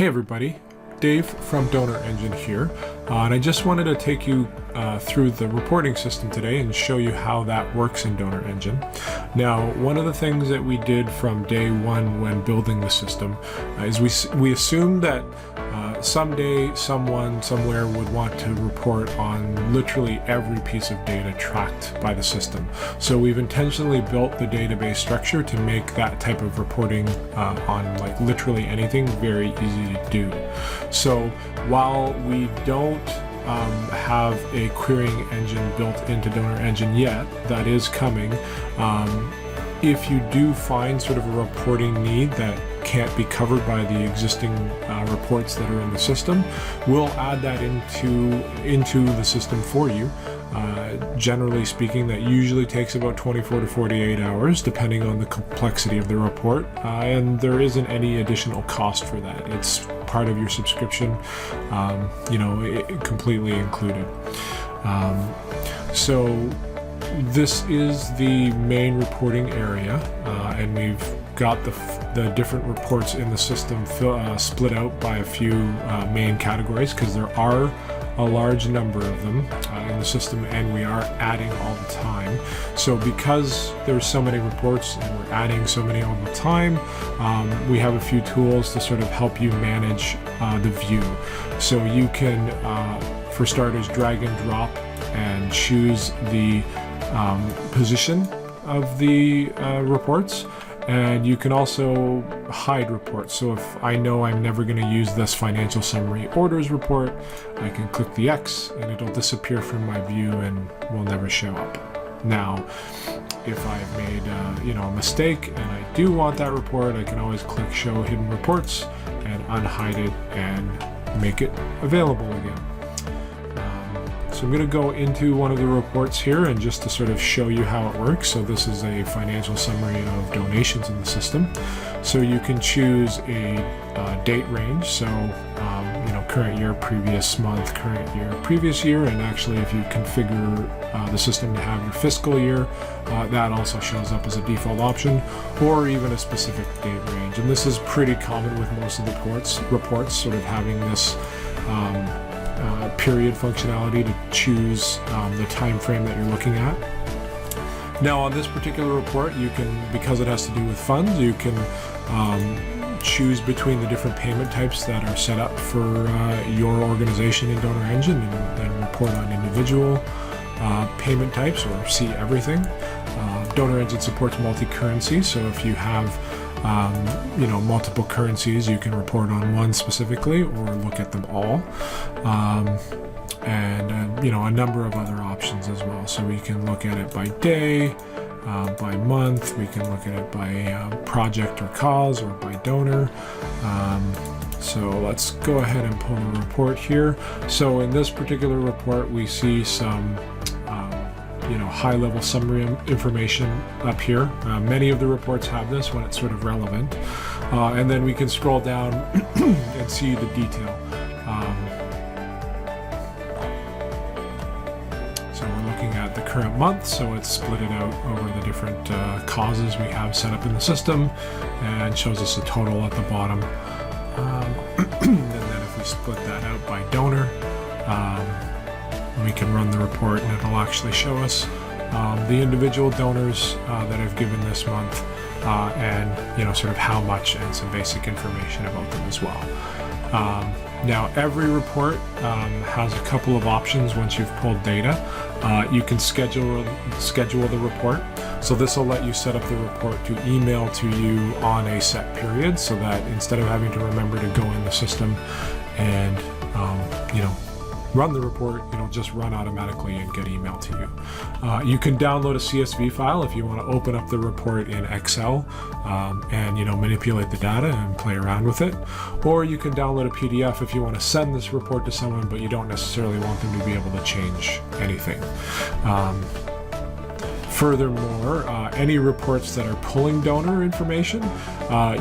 Hey everybody, Dave from Donor Engine here, and I just wanted to take you through the reporting system today and show you how that works in Donor Engine. Now, one of the things that we did from day one when building the system is we assumed that someday someone somewhere would want to report on literally every piece of data tracked by the system. So we've intentionally built the database structure to make that type of reporting on like literally anything very easy to do. So while we don't have a querying engine built into Donor Engine yet, that is coming. If you do find sort of a reporting need that can't be covered by the existing reports that are in the system, we'll add that into the system for you. Generally speaking, that usually takes about 24 to 48 hours, depending on the complexity of the report, and there isn't any additional cost for that. It's part of your subscription, completely included. So this is the main reporting area, and we've got the different reports in the system split out by a few main categories, because there are a large number of them in the system, and we are adding all the time. So because there's so many reports and we're adding so many all the time, we have a few tools to sort of help you manage the view. So you can, for starters, drag and drop and choose the position of the reports, and you can also hide reports. So if I know I'm never going to use this financial summary orders report, I can click the X and it'll disappear from my view and will never show up. Now, if I've made a mistake and I do want that report, I can always click Show Hidden Reports and unhide it and make it available again. So I'm going to go into one of the reports here, and just to sort of show you how it works. So this is a financial summary of donations in the system. So you can choose a date range. So current year, previous month, current year, previous year, and actually if you configure the system to have your fiscal year, that also shows up as a default option, or even a specific date range. And this is pretty common with most of the reports sort of having this period functionality to choose the time frame that you're looking at. Now on this particular report, you can, because it has to do with funds, you can choose between the different payment types that are set up for your organization in Donor Engine, and then report on individual payment types or see everything. Donor Engine supports multi-currency, so if you have multiple currencies, you can report on one specifically or look at them all, and a number of other options as well. So we can look at it by day, by month, we can look at it by project or cause, or by donor. So let's go ahead and pull the report here. So in this particular report, we see some high-level summary information up here. Many of the reports have this when it's sort of relevant. And then we can scroll down and see the detail. So we're looking at the current month, so it's split it out over the different causes we have set up in the system, and shows us a total at the bottom. And then if we split that out by donor, we can run the report, and it'll actually show us the individual donors that I've given this month, and sort of how much, and some basic information about them as well. Now every report has a couple of options. Once you've pulled data, you can schedule the report. So this will let you set up the report to email to you on a set period, so that instead of having to remember to go in the system and run the report, it'll just run automatically and get emailed to you. You can download a CSV file if you want to open up the report in Excel and manipulate the data and play around with it, or you can download a PDF if you want to send this report to someone but you don't necessarily want them to be able to change anything. Furthermore, any reports that are pulling donor information,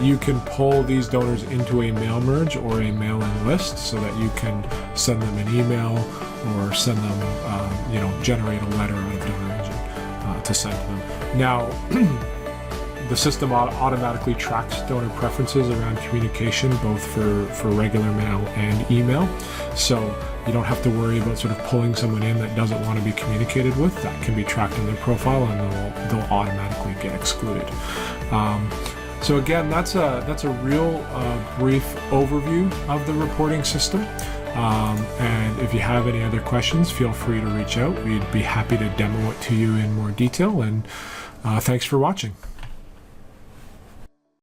you can pull these donors into a mail merge or a mailing list, so that you can send them an email or send them, generate a letter out of Donor Engine to send to them. Now, The system automatically tracks donor preferences around communication, both for regular mail and email. So you don't have to worry about sort of pulling someone in that doesn't want to be communicated with. That can be tracked in their profile, and they'll automatically get excluded. So again, that's a real brief overview of the reporting system. And if you have any other questions, feel free to reach out. We'd be happy to demo it to you in more detail. And thanks for watching.